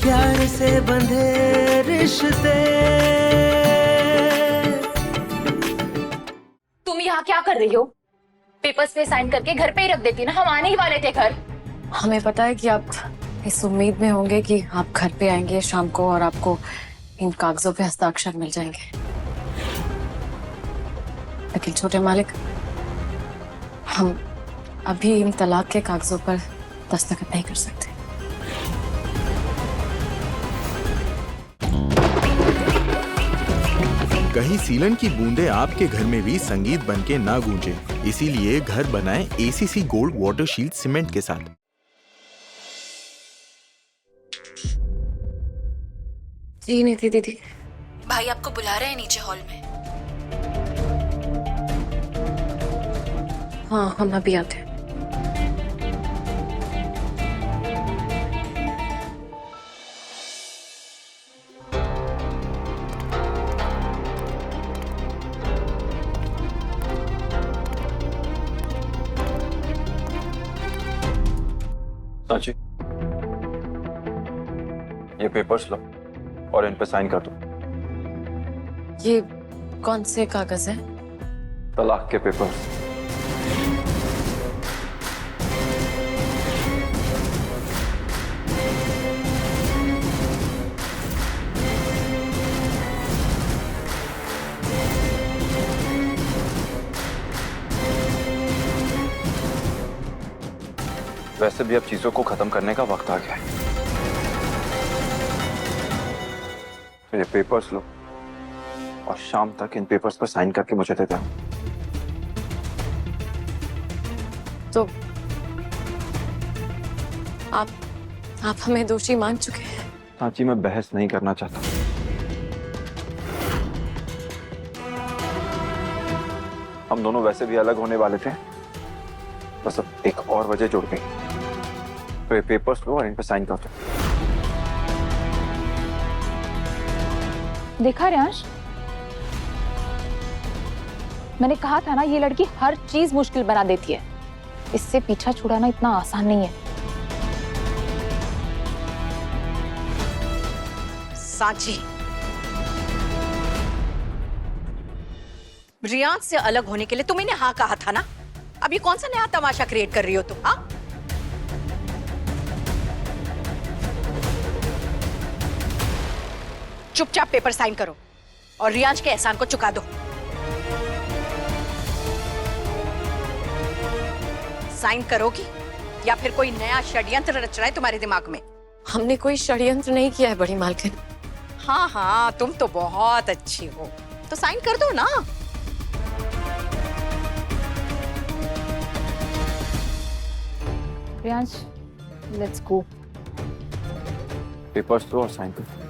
प्यार से बंधे रिश्ते। तुम यहाँ क्या कर रही हो? पेपर्स पे साइन करके घर पे ही रख देती ना, हम आने ही वाले थे घर। हमें पता है कि आप इस उम्मीद में होंगे कि आप घर पे आएंगे शाम को और आपको इन कागजों पे हस्ताक्षर मिल जाएंगे, लेकिन छोटे मालिक, हम अभी इन तलाक के कागजों पर दस्तखत नहीं कर सकते। कहीं सीलन की बूंदे आपके घर में भी संगीत बनके ना गूंजे, इसीलिए घर बनाएं ACC gold water shield cement के साथ। जी निधि दीदी, भाई आपको बुला रहे हैं नीचे हॉल में। हाँ, हम अभी आते हैं। सांची, ये पेपर्स लो और इन पे साइन कर दो। ये कौन से कागज हैं? तलाक के पेपर्स। वैसे भी अब चीजों को खत्म करने का वक्त आ गया है। तो ये पेपर्स लो और शाम तक इन पेपर्स पर साइन करके मुझे दे दो। तो आप हमें दोषी मान चुके हैं। सांची, मैं बहस नहीं करना चाहता। हम दोनों वैसे भी अलग होने वाले थे, बस अब एक और वजह जुड़ गई। तो ये पेपर्स लो और इन पे साइन कर दो। देखा रियांश, मैंने कहा था ना, ये लड़की हर चीज मुश्किल बना देती है। इससे पीछा छुड़ाना इतना आसान नहीं है। सांची, रियांश से अलग होने के लिए तुम इन्हें हाँ कहा था ना। अब ये कौन सा नया तमाशा क्रिएट कर रही हो तुम? हाँ, चुपचाप पेपर साइन करो और रियांश के एहसान को चुका दो। साइन करोगी या फिर कोई नया षड्यंत्र रच रहा है तुम्हारे दिमाग में? हमने कोई षड्यंत्र नहीं किया है बड़ी मालकिन। हाँ हाँ, तुम तो बहुत अच्छी हो, तो साइन कर दो ना। Riyansh, let's go. पेपर्स लो और साइन करो।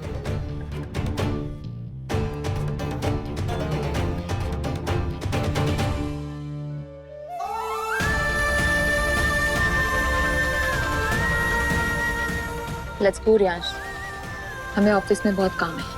लेट्स गो रियांश, हमें ऑफिस में बहुत काम है।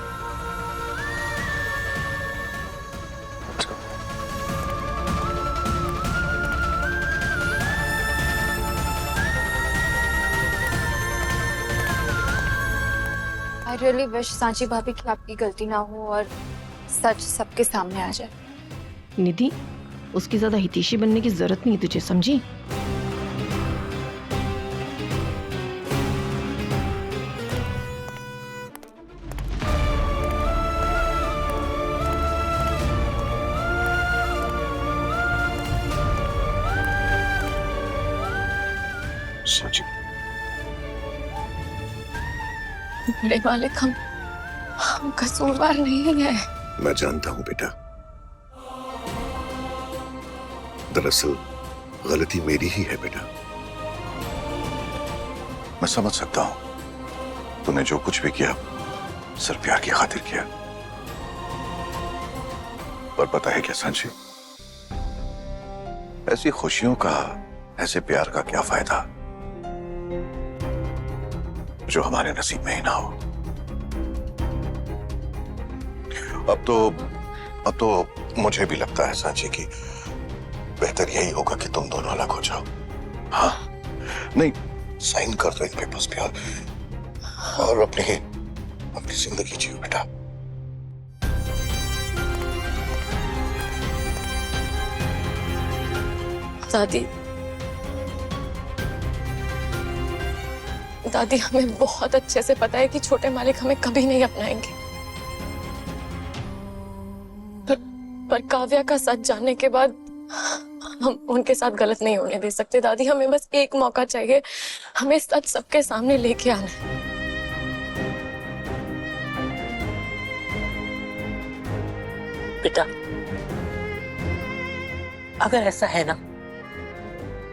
I really wish सांची भाभी की आपकी गलती ना हो और सच सबके सामने आ जाए। निधि, उसकी ज्यादा हितैषी बनने की जरूरत नहीं तुझे, समझी? सांची, बड़े मालिक, हम कसूरवार नहीं है। मैं जानता हूं बेटा, दरअसल गलती मेरी ही है बेटा। मैं समझ सकता हूं तूने जो कुछ भी किया सिर्फ प्यार की खातिर किया, पर पता है क्या सांची, ऐसी खुशियों का, ऐसे प्यार का क्या फायदा जो हमारे नसीब में ही ना हो। अब तो मुझे भी लगता है सांची कि बेहतर यही होगा कि तुम दोनों अलग हो जाओ। हाँ, नहीं, साइन कर दो इन पेपर्स पे और और अपनी अपनी जिंदगी जियो बेटा। दादी, दादी हमें बहुत अच्छे से पता है कि छोटे मालिक हमें कभी नहीं अपनाएंगे, पर काव्या का सच जानने के बाद हम उनके साथ गलत नहीं होने दे सकते। दादी हमें बस एक मौका चाहिए, हमें सच सबके सामने लेके आना है। बेटा, अगर ऐसा है ना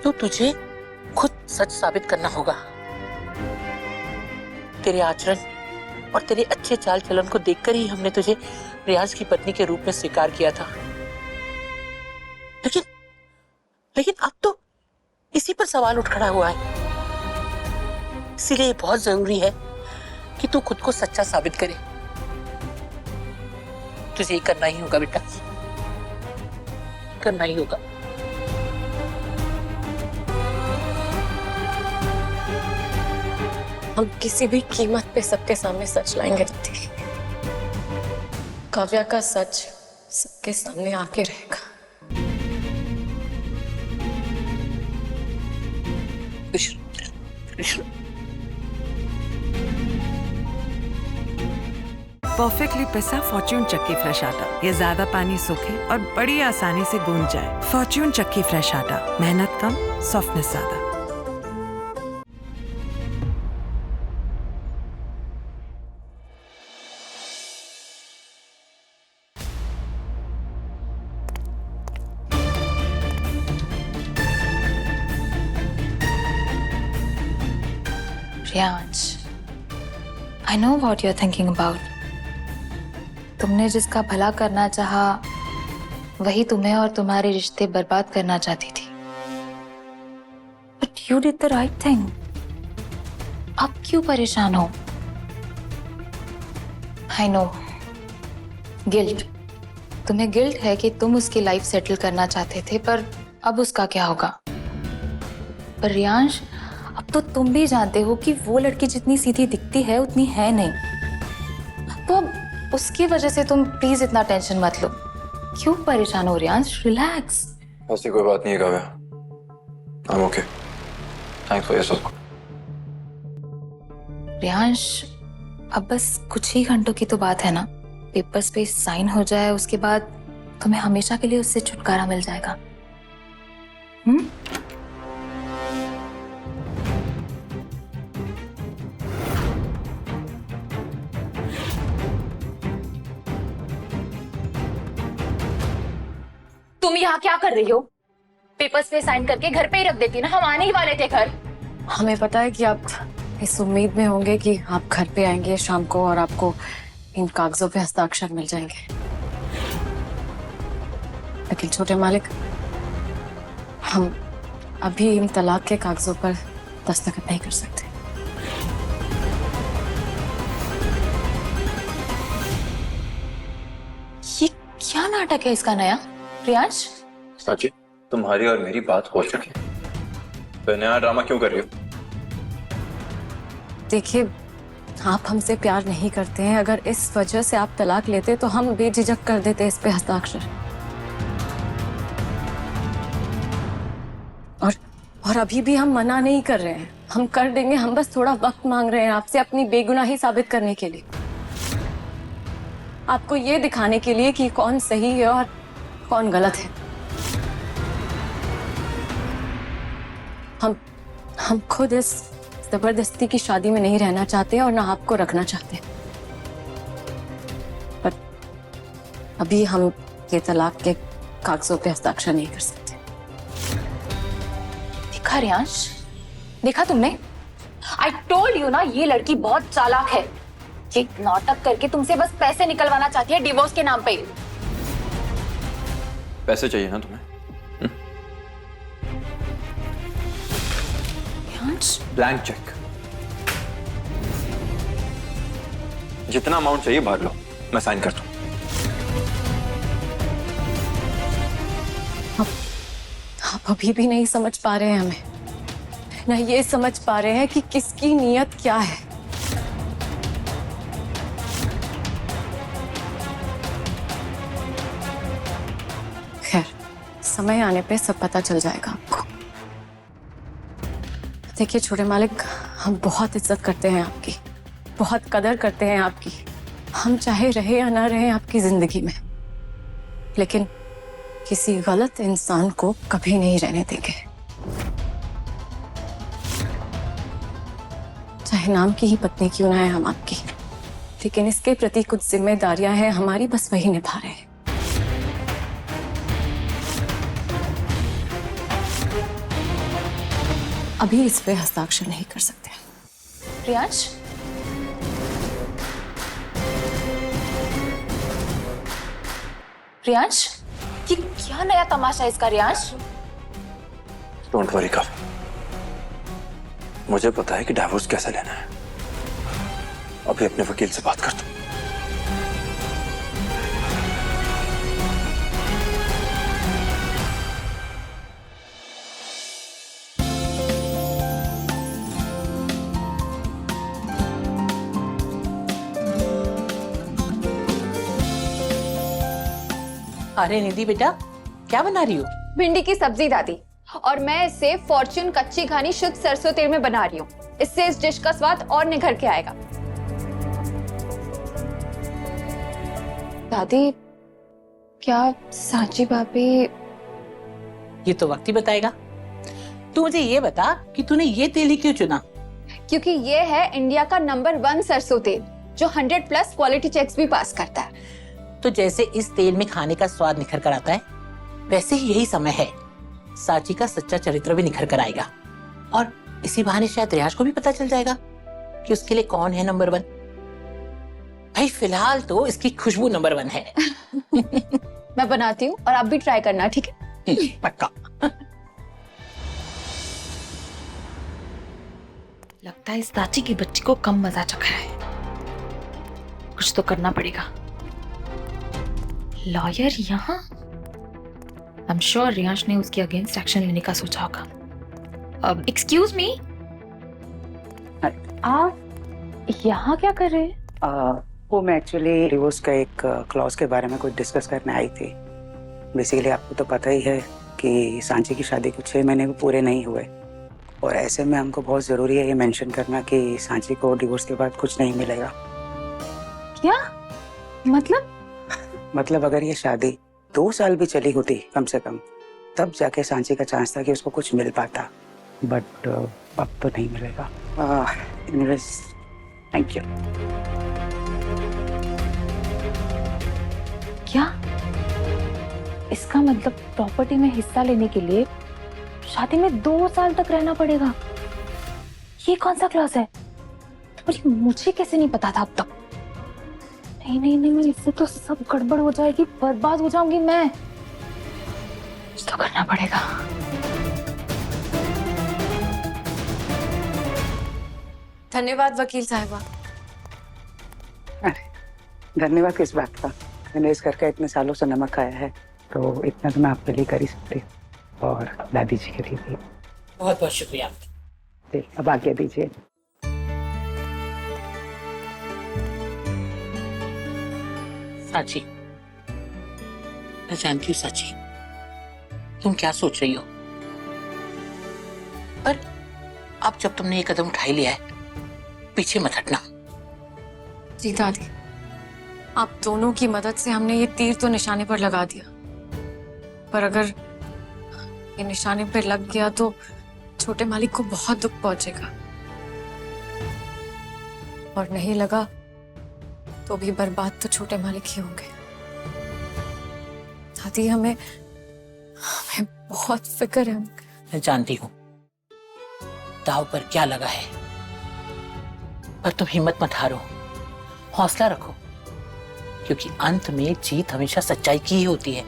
तो तुझे खुद सच साबित करना होगा। तेरे आचरण और तेरे अच्छे चाल चलन को देखकर ही हमने तुझे रियाज की पत्नी के रूप में स्वीकार किया था, लेकिन अब तो इसी पर सवाल उठ खड़ा हुआ है। इसीलिए बहुत जरूरी है कि तू खुद को सच्चा साबित करे। तुझे ये करना ही होगा बेटा, करना ही होगा। हम किसी भी कीमत पे सबके सामने सच लाएंगे दादी। काव्या का सच सबके सामने आके रहेगा। परफेक्टली पिसा फॉर्च्यून चक्की फ्रेश आटा, ये ज्यादा पानी सोखे और बड़ी आसानी से गूंज जाए। फॉर्च्यून चक्की फ्रेश आटा, मेहनत कम, सॉफ्टनेस ज्यादा। Riyansh, I know what you're thinking about. तुमने जिसका भला करना चाहा, वही तुम्हें और तुम्हारे रिश्ते बर्बाद करना चाहती थी। But you did the right thing. अब क्यों परेशान हो? I know. Guilt. तुम्हें गिल्ट है कि तुम उसकी लाइफ सेटल करना चाहते थे, पर अब उसका क्या होगा? पर रियांश, अब तो तुम भी जानते हो कि वो लड़की जितनी सीधी दिखती है उतनी है नहीं। तो अब उसकी वजह से तुम प्लीज इतना टेंशन मत लो। क्यों परेशान हो रियांश? रिलैक्स। ऐसी कोई बात नहीं है Kavya, I'm okay. Thanks for your support. Riyansh, अब बस कुछ ही घंटों की तो बात है ना। पेपर्स पे साइन हो जाए, उसके बाद तुम्हें हमेशा के लिए उससे छुटकारा मिल जाएगा। तुम यहाँ क्या कर रही हो? पेपर्स पे साइन करके घर पे ही रख देती ना, हम आने ही वाले थे घर। हमें पता है कि आप इस उम्मीद में होंगे कि आप घर पे आएंगे शाम को और आपको इन कागजों पे हस्ताक्षर मिल जाएंगे, लेकिन छोटे मालिक, हम अभी इन तलाक के कागजों पर दस्तखत नहीं कर सकते। ये क्या नाटक है इसका नया? रियांश, साची, तुम्हारी और मेरी बात हो चुकी है, तो नया ड्रामा क्यों कर रही हो? देखिए, आप हमसे प्यार नहीं करते हैं। अगर इस वजह से आप तलाक लेते तो हम बेझिझक कर देते इस पे हस्ताक्षर। और अभी भी हम मना नहीं कर रहे हैं, हम कर देंगे। हम बस थोड़ा वक्त मांग रहे हैं आपसे अपनी बेगुनाही साबित करने के लिए, आपको ये दिखाने के लिए कि कौन सही है और कौन गलत है। हम खुद इस जबरदस्ती की शादी में नहीं रहना चाहते और ना आपको रखना चाहते, पर अभी हम ये तलाक के कागजों पे हस्ताक्षर नहीं कर सकते। देखा रियांश, देखा तुमने? आई टोल्ड यू ना, ये लड़की बहुत चालाक है। ये नाटक करके तुमसे बस पैसे निकलवाना चाहती है डिवोर्स के नाम पे। पैसे चाहिए ना तुम्हें? ब्लैंक चेक, जितना अमाउंट चाहिए भर लो, मैं साइन कर दूं। आप अभी भी नहीं समझ पा रहे हैं हमें, ना ये समझ पा रहे हैं कि किसकी नीयत क्या है। समय आने पे सब पता चल जाएगा आपको। देखिए छोटे मालिक, हम बहुत इज्जत करते हैं आपकी, बहुत कदर करते हैं आपकी। हम चाहे रहे या ना रहे आपकी जिंदगी में, लेकिन किसी गलत इंसान को कभी नहीं रहने देंगे, चाहे नाम की ही पत्नी क्यों ना है हम आपकी। लेकिन इसके प्रति कुछ जिम्मेदारियां हैं हमारी, बस वही निभा रहे हैं। अभी इस पे हस्ताक्षर नहीं कर सकते। रियांश, रियांश, ये क्या नया तमाशा है इसका रियांश? डोंट वरी काव्या, मुझे पता है कि डाइवोर्स कैसे लेना है। अभी अपने वकील से बात करता हूं। अरे निधि बेटा, क्या बना रही हो? भिंडी की सब्जी दादी, और मैं इसे फॉर्च्यून कच्ची घानी शुद्ध सरसों तेल में बना रही हूँ। इससे इस डिश का स्वाद और निखर के आएगा। दादी, क्या सांची भाभी? ये तो वक्त ही बताएगा। तू मुझे ये बता कि तूने ये तेल ही क्यों चुना? क्योंकि ये है इंडिया का नंबर 1 सरसों तेल, जो 100+ क्वालिटी चेक्स भी पास करता है। तो जैसे इस तेल में खाने का स्वाद निखर कर आता है, वैसे ही यही समय है सांची का सच्चा चरित्र भी निखर कर आएगा। और इसी बहाने शायद रियाज को भी पता चल जाएगा कि उसके लिए कौन है नंबर 1। भाई फिलहाल तो इसकी खुशबू नंबर 1 है। मैं बनाती हूँ और आप भी ट्राई करना, ठीक है? पक्का। लगता है इस दाची की बच्ची को कम मजा चखा है। कुछ तो करना पड़ेगा। लॉयर यहाँ? आई एम श्योर रियांश ने उसके अगेंस्ट एक्शन लेने का सोचा होगा। अब एक्सक्यूज मी, आप यहाँ क्या कर रहे हैं? वो मैं एक्चुअली डिवोर्स का एक क्लॉज के बारे में कुछ डिस्कस करने आई थी। बेसिकली आपको तो पता ही है कि सांची की शादी कुछ 6 महीने भी पूरे नहीं हुए, और ऐसे में हमको बहुत ज़रूरी है ये मेंशन करना कि सांची को डिवोर्स के बाद कुछ नहीं मिलेगा। क्या मतलब? मतलब अगर ये शादी 2 साल भी चली होती कम से कम, तब जाके सांची का चांस था कि उसको कुछ मिल पाता, बट अब तो नहीं मिलेगा। Anyways, thank you. क्या इसका मतलब प्रॉपर्टी में हिस्सा लेने के लिए शादी में 2 साल तक रहना पड़ेगा? ये कौन सा क्लॉज है? और ये मुझे कैसे नहीं पता था अब तक? नहीं नहीं नहीं, इससे तो सब गड़बड़ हो जाएगी, बर्बाद हो जाऊंगी मैं। कुछ तो करना पड़ेगा। धन्यवाद वकील साहिबा। अरे धन्यवाद किस बात का? मैंने इस घर का इतने सालों से नमक खाया है, तो इतना तो मैं आपके लिए कर ही सकती हूँ, और दादी जी के लिए भी। बहुत बहुत शुक्रिया। अब आज्ञा दीजिए। सांची, मैं जानती हूँ सांची, तुम क्या सोच रही हो, पर अब जब तुमने ये कदम उठा ही लिया है, पीछे मत हटना। जी दादी, आप दोनों की मदद से हमने ये तीर तो निशाने पर लगा दिया, पर अगर ये निशाने पर लग गया तो छोटे मालिक को बहुत दुख पहुंचेगा, और नहीं लगा तो भी बर्बाद तो छोटे मालिक ही होंगे। दादी, हमें बहुत फिक्र है। मैं जानती हूँ दाव पर क्या लगा है, पर तुम हिम्मत मत हारो, हौसला रखो, क्योंकि अंत में जीत हमेशा सच्चाई की ही होती है।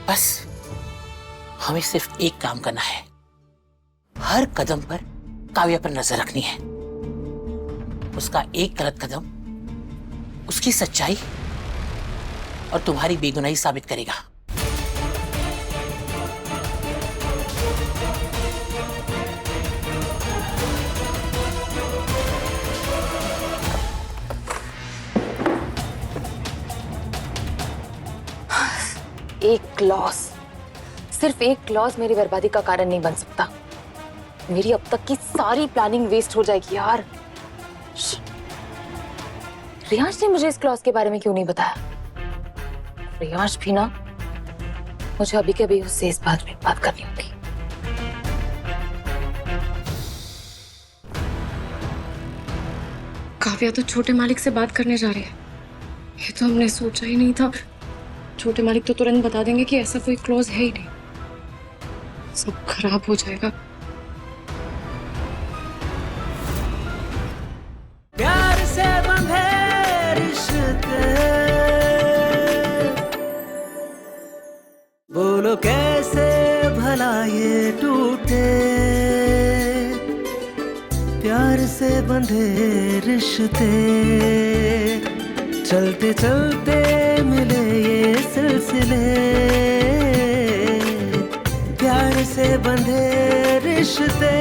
बस हमें सिर्फ एक काम करना है, हर कदम पर काव्या पर नजर रखनी है। उसका एक गलत कदम उसकी सच्चाई और तुम्हारी बेगुनाही साबित करेगा। एक क्लॉज, सिर्फ एक क्लॉज मेरी बर्बादी का कारण नहीं बन सकता। मेरी अब तक की सारी प्लानिंग वेस्ट हो जाएगी यार। रियांश ने मुझे इस क्लॉज के बारे में क्यों नहीं बताया? रियांश भी ना, मुझे अभी के अभी उससे इस बात में बात करनी होगी। काव्या तो छोटे मालिक से बात करने जा रहे हैं। ये तो हमने सोचा ही नहीं था। छोटे मालिक तो तुरंत बता देंगे कि ऐसा कोई क्लॉज है ही नहीं। सब खराब हो जाएगा। प्यार से बंधे रिश्ते, बोलो कैसे भला ये टूटे। प्यार से बंधे रिश्ते, चलते चलते मिले ये सिलसिले। प्यार से बंधे रिश्ते।